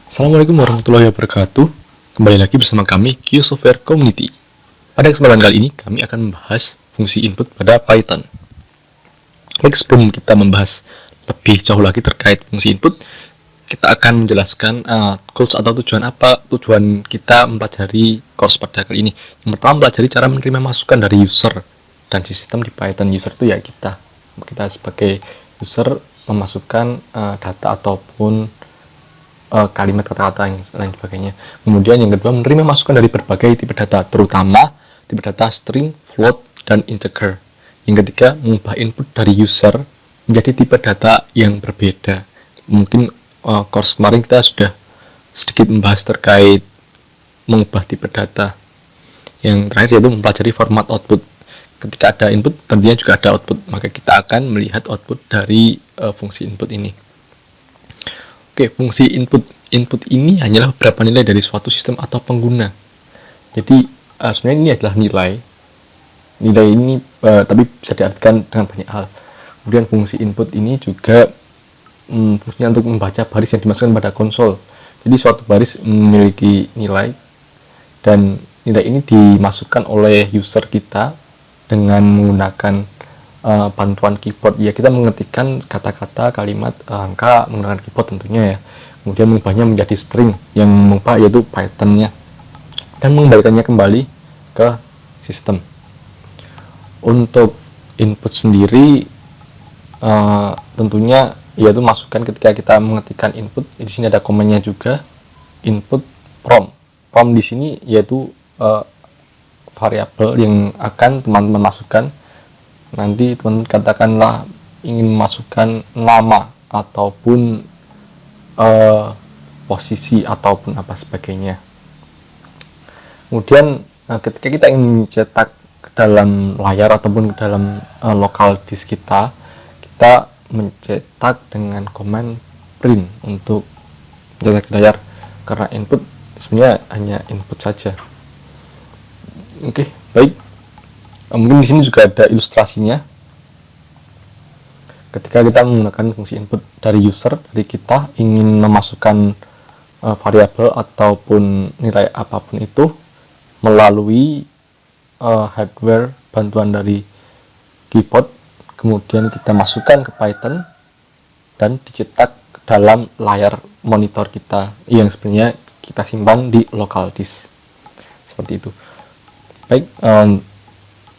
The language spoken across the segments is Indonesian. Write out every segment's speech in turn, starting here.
Assalamualaikum warahmatullahi wabarakatuh. Kembali lagi bersama kami Q Software Community. Pada kesempatan kali ini kami akan membahas fungsi input pada Python. Baik, sebelum kita membahas lebih jauh lagi terkait fungsi input, kita akan menjelaskan goals atau tujuan kita mempelajari course pada kali ini. Yang pertama, mempelajari cara menerima masukan dari user dan sistem di Python. User itu ya kita sebagai user memasukkan data ataupun kalimat, kata-kata yang lain sebagainya. Kemudian yang kedua, menerima masukan dari berbagai tipe data, terutama tipe data string, float, dan integer. Yang ketiga, mengubah input dari user menjadi tipe data yang berbeda. Mungkin course kemarin kita sudah sedikit membahas terkait mengubah tipe data. Yang terakhir yaitu mempelajari format output. Ketika ada input, tentunya juga ada output. Maka kita akan melihat output dari fungsi input ini. Oke, fungsi input. Input ini hanyalah beberapa nilai dari suatu sistem atau pengguna. Jadi sebenarnya ini adalah nilai. Nilai ini tapi bisa diartikan dengan banyak hal. Kemudian fungsi input ini juga fungsinya untuk membaca baris yang dimasukkan pada konsol. Jadi suatu baris memiliki nilai dan nilai ini dimasukkan oleh user kita dengan menggunakan bantuan keyboard. Ya, kita mengetikkan kata-kata, kalimat, angka menggunakan keyboard tentunya ya. Kemudian mengubahnya menjadi string, yang mengubah yaitu Python-nya, dan mengembalikannya kembali ke sistem. Untuk input sendiri tentunya yaitu masukan ketika kita mengetikkan input. Di sini ada komennya juga, input prompt. Prompt di sini yaitu variabel yang akan teman-teman masukkan. Nanti teman-teman katakanlah ingin memasukkan nama ataupun posisi ataupun apa sebagainya. Kemudian ketika kita ingin mencetak ke dalam layar ataupun ke dalam local disk kita mencetak dengan command print untuk mencetak ke layar, karena input sebenarnya hanya input saja. Oke, baik. Mungkin di sini juga ada ilustrasinya. Ketika kita menggunakan fungsi input dari user, dari kita ingin memasukkan variabel ataupun nilai apapun itu melalui hardware bantuan dari keyboard, kemudian kita masukkan ke Python dan dicetak ke dalam layar monitor kita yang sebenarnya kita simpan di local disk. Seperti itu. Baik,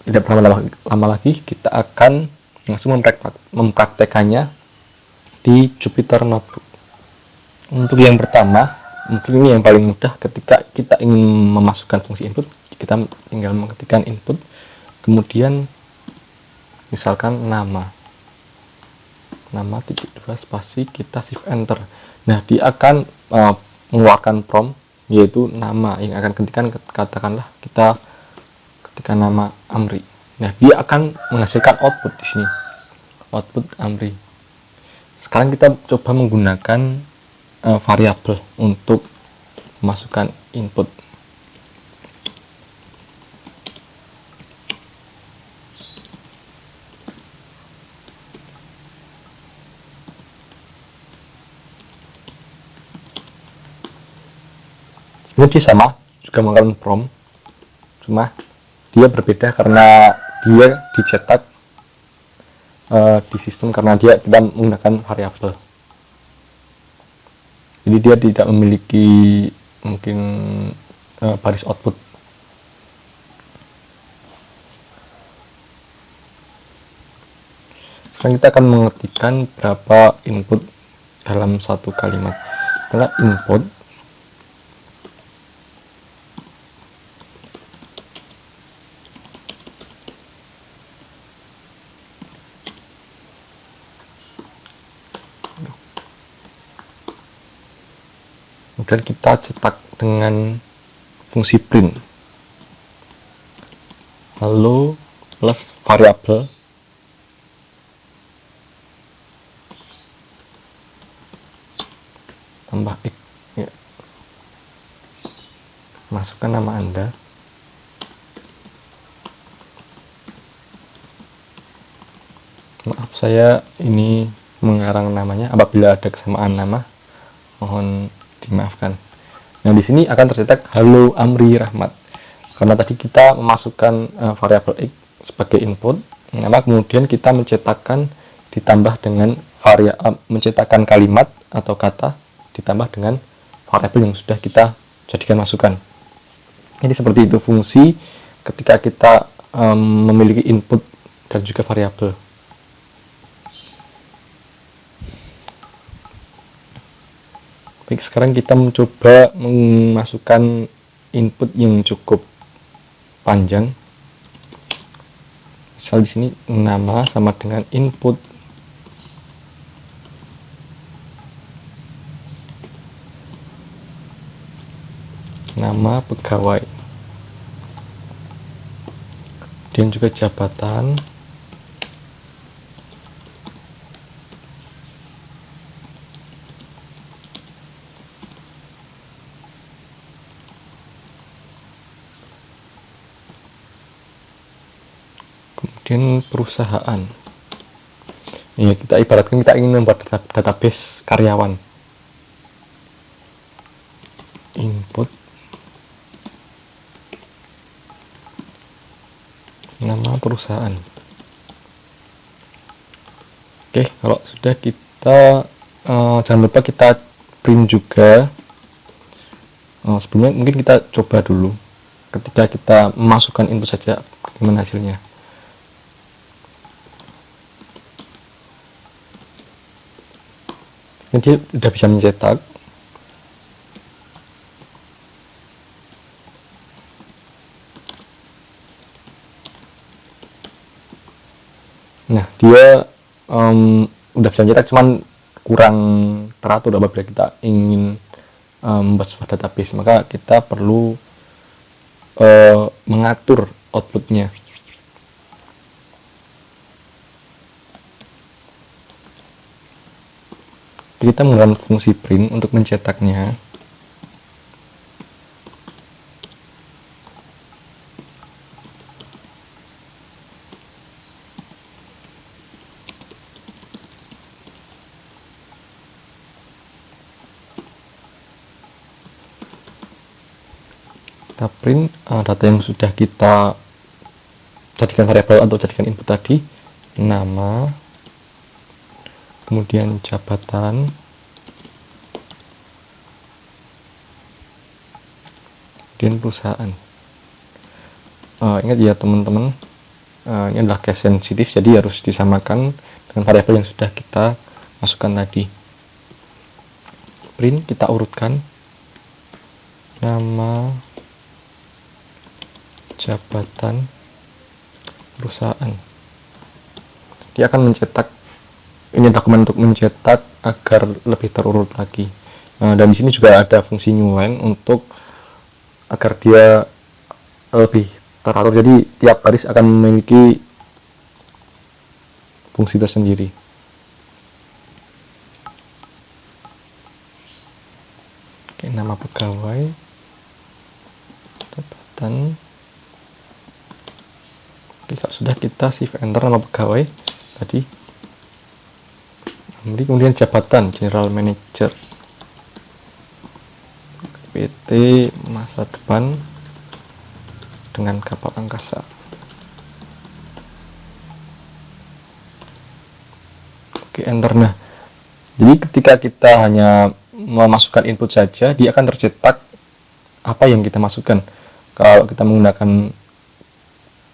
tidak lama lagi kita akan langsung mempraktekannya di Jupyter Notebook. Untuk yang pertama, mungkin ini yang paling mudah. Ketika kita ingin memasukkan fungsi input, kita tinggal mengetikkan input, kemudian misalkan nama titik 2 spasi, kita shift enter. Nah, dia akan mengeluarkan prompt yaitu nama yang akan ketikkan. Katakanlah kita ketikkan nama Amri. Nah, dia akan menghasilkan output di sini, output Amri. Sekarang kita coba menggunakan variabel untuk memasukkan input. Ini sama juga menggunakan prompt, cuma dia berbeda karena dia dicetak di sistem, karena dia tidak menggunakan variabel. Jadi dia tidak memiliki mungkin baris output. Sekarang kita akan mengetikkan berapa input dalam satu kalimat. Setelah input, kemudian kita cetak dengan fungsi print, lalu plus variabel tambah x ya. Masukkan nama Anda, Maaf, saya ini mengarang namanya. Apabila ada kesamaan nama, mohon dimaafkan. Nah, di sini akan tercetak halo Amri Rahmat. Karena tadi kita memasukkan variabel x sebagai input, maka kemudian kita mencetakkan ditambah dengan mencetakkan kalimat atau kata ditambah dengan variabel yang sudah kita jadikan masukan. Jadi seperti itu fungsi ketika kita memiliki input dan juga variabel. Baik, sekarang kita mencoba memasukkan input yang cukup panjang. Misal di sini nama sama dengan input nama pegawai dan juga jabatan kemudian perusahaan. Ya, kita ibaratkan kita ingin membuat database karyawan. Input nama perusahaan. Oke, kalau sudah kita jangan lupa kita print juga. Sebelumnya mungkin kita coba dulu ketika kita memasukkan input saja bagaimana hasilnya. Ini dia sudah bisa mencetak. Nah, dia udah bisa mencetak, cuman kurang teratur apabila kita ingin membuat sebuah database, maka kita perlu mengatur outputnya. Kita menggunakan fungsi print untuk mencetaknya. Kita print data yang sudah kita jadikan variabel atau jadikan input tadi, nama, kemudian jabatan, kemudian perusahaan. Ingat ya teman-teman, ini adalah case sensitif, jadi harus disamakan dengan variabel yang sudah kita masukkan tadi. Print, kita urutkan nama, jabatan, perusahaan. Dia akan mencetak, ini dokumen untuk mencetak agar lebih terurut lagi. Dan di sini juga ada fungsi new line untuk agar dia lebih teratur. Jadi tiap baris akan memiliki fungsi tersendiri. Oke, nama pegawai, jabatan. Oke, kalau sudah kita shift enter nama pegawai tadi. Kemudian jabatan General Manager PT masa depan dengan kapal angkasa. Oke, enter. Nah, jadi ketika kita hanya memasukkan input saja, dia akan tercetak apa yang kita masukkan. Kalau kita menggunakan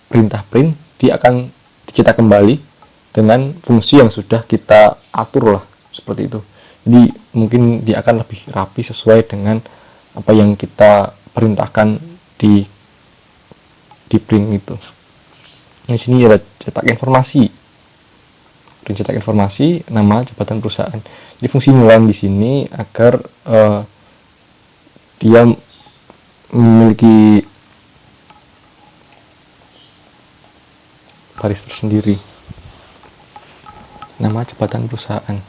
perintah print, dia akan dicetak kembali dengan fungsi yang sudah kita atur lah, seperti itu. Jadi mungkin dia akan lebih rapi sesuai dengan apa yang kita perintahkan di print itu. Di sini ada cetak informasi, print cetak informasi, nama, jabatan, perusahaan. Jadi fungsi nulang di sini agar dia memiliki baris tersendiri, nama, jabatan, perusahaan.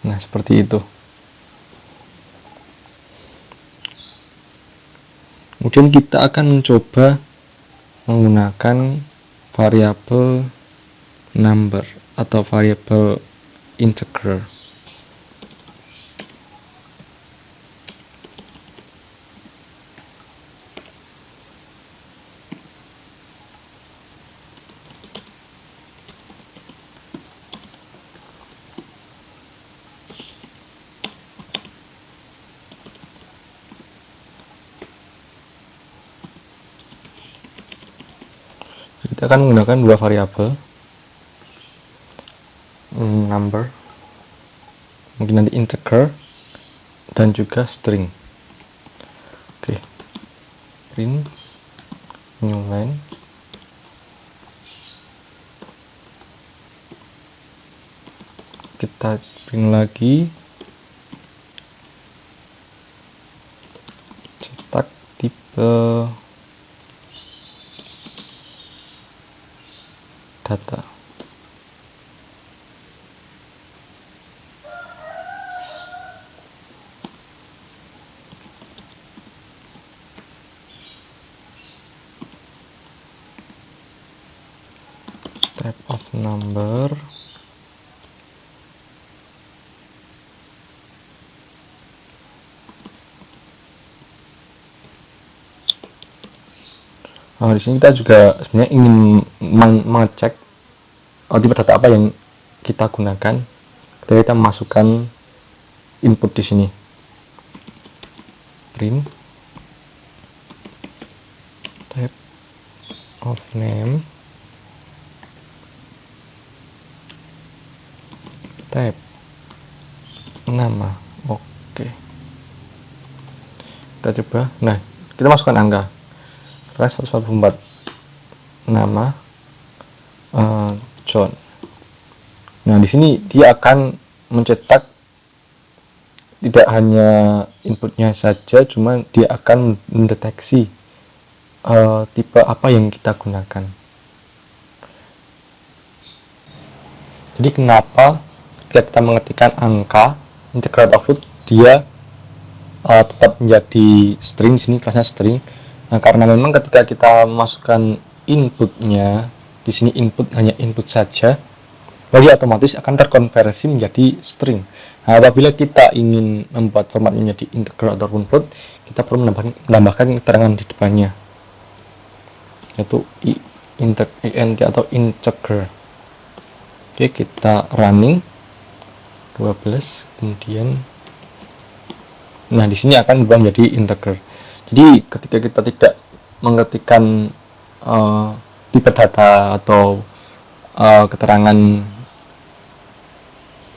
Nah, seperti itu. Kemudian kita akan mencoba menggunakan variabel number atau variabel integer. Kita akan menggunakan dua variabel, number, mungkin nanti integer, dan juga string. Oke, print new line, kita print lagi, cetak tipe data. Type of number, di sini kita juga sebenarnya ingin mengecek tipe data apa yang kita gunakan ketika kita memasukkan input di sini. Print type of name, type nama. Oke, kita coba. Nah, kita masukkan angka 144, nama John. Nah, di sini dia akan mencetak tidak hanya inputnya saja, cuma dia akan mendeteksi tipe apa yang kita gunakan. Jadi kenapa ketika kita mengetikkan angka integer output dia tetap menjadi string, di sini kelasnya string. Nah, karena memang ketika kita memasukkan inputnya, di sini input hanya input saja, jadi otomatis akan terkonversi menjadi string. Nah, apabila kita ingin membuat formatnya menjadi integer ataupun float, kita perlu menambahkan keterangan di depannya, yaitu int atau integer. Oke, kita running 12, kemudian nah di sini akan berubah menjadi integer. Jadi ketika kita tidak mengetikkan tipe data atau keterangan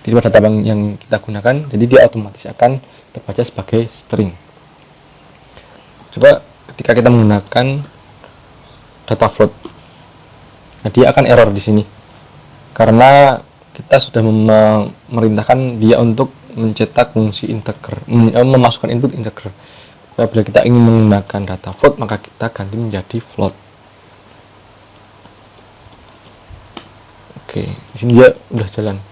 tipe data yang kita gunakan, jadi dia otomatis akan terbaca sebagai string. Coba ketika kita menggunakan data float, nah dia akan error di sini karena kita sudah memerintahkan dia untuk mencetak fungsi integer, memasukkan input integer. Apabila kita ingin menggunakan data float, maka kita ganti menjadi float. Oke, di sini dia udah jalan.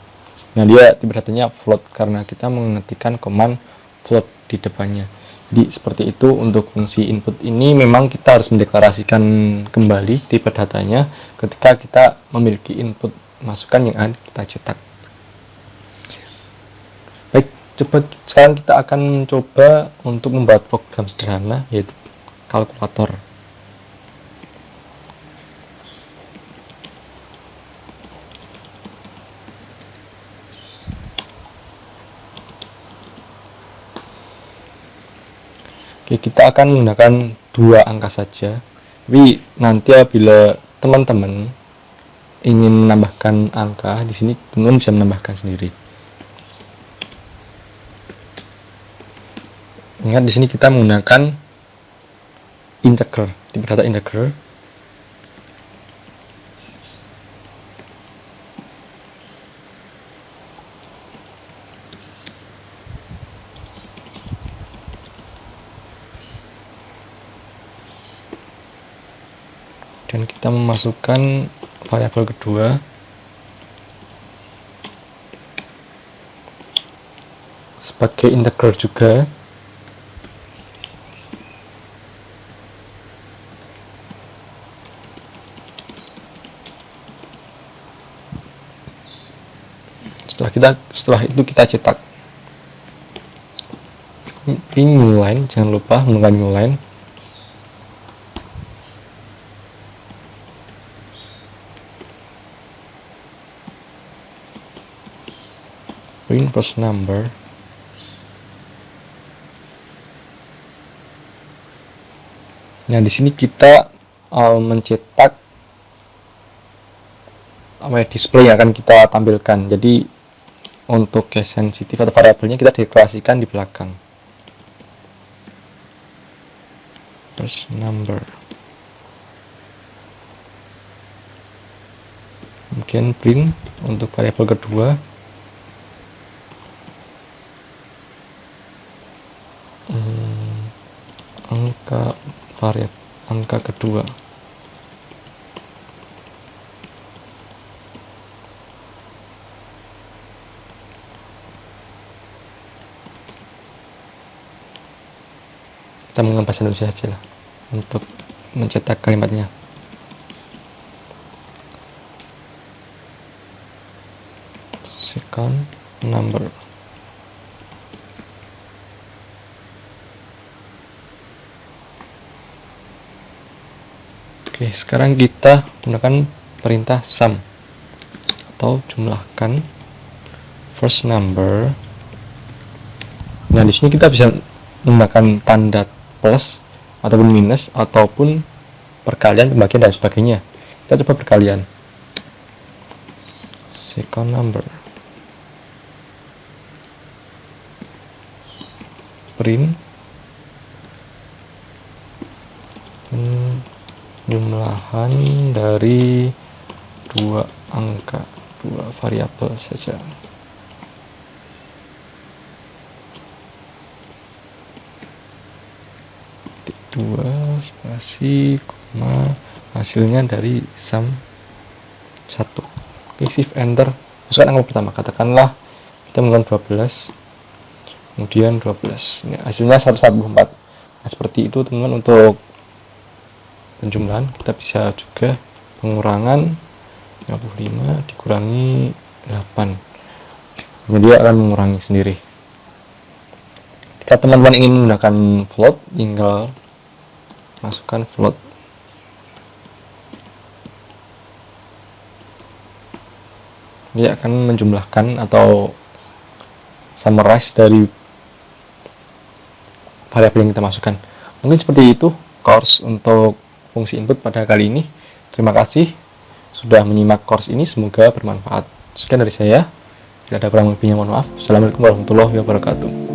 Nah, dia tipe datanya float karena kita mengetikkan command float di depannya. Jadi seperti itu untuk fungsi input ini. Memang kita harus mendeklarasikan kembali tipe datanya ketika kita memiliki input masukan yang akan kita cetak. Baik, sekarang kita akan mencoba untuk membuat program sederhana, yaitu kalkulator. Oke, kita akan menggunakan dua angka saja, tapi nanti apabila teman-teman ingin menambahkan angka di sini, teman-teman bisa menambahkan sendiri. Ingat di sini kita menggunakan integer, tipe data integer. Dan kita memasukkan variabel kedua sebagai integer juga. Setelah itu kita cetak. Ini new line, jangan lupa menggunakan new line. Print first number. Nah, di sini kita mencetak display yang akan kita tampilkan. Jadi untuk case sensitif atau variabelnya kita deklarasikan di belakang. First number. Kemudian print untuk variabel kedua. Angka kedua. Kita menggunakan bahasa Indonesia saja lah untuk mencetak kalimatnya. Second number. Oke, sekarang kita gunakan perintah sum atau jumlahkan first number. Nah, di sini kita bisa menggunakan tanda plus ataupun minus ataupun perkalian, pembagian dan sebagainya. Kita coba perkalian. Second number. Print jumlahan dari dua angka, dua variabel saja. Dua spasi koma hasilnya dari sum 1. Oke, shift enter, masukkan angka pertama, katakanlah kita menggunakan 12, kemudian 12, ini hasilnya 144. Nah, seperti itu teman-teman untuk penjumlahan. Kita bisa juga pengurangan 55 dikurangi 8, kemudian akan mengurangi sendiri. Jika teman-teman ingin menggunakan float, tinggal masukkan float. Dia akan menjumlahkan atau summarize dari variabel yang kita masukkan. Mungkin seperti itu course untuk fungsi input pada kali ini. Terima kasih sudah menyimak course ini, semoga bermanfaat. Sekian dari saya. Jika ada kurang lebihnya mohon maaf. Assalamualaikum warahmatullahi wabarakatuh.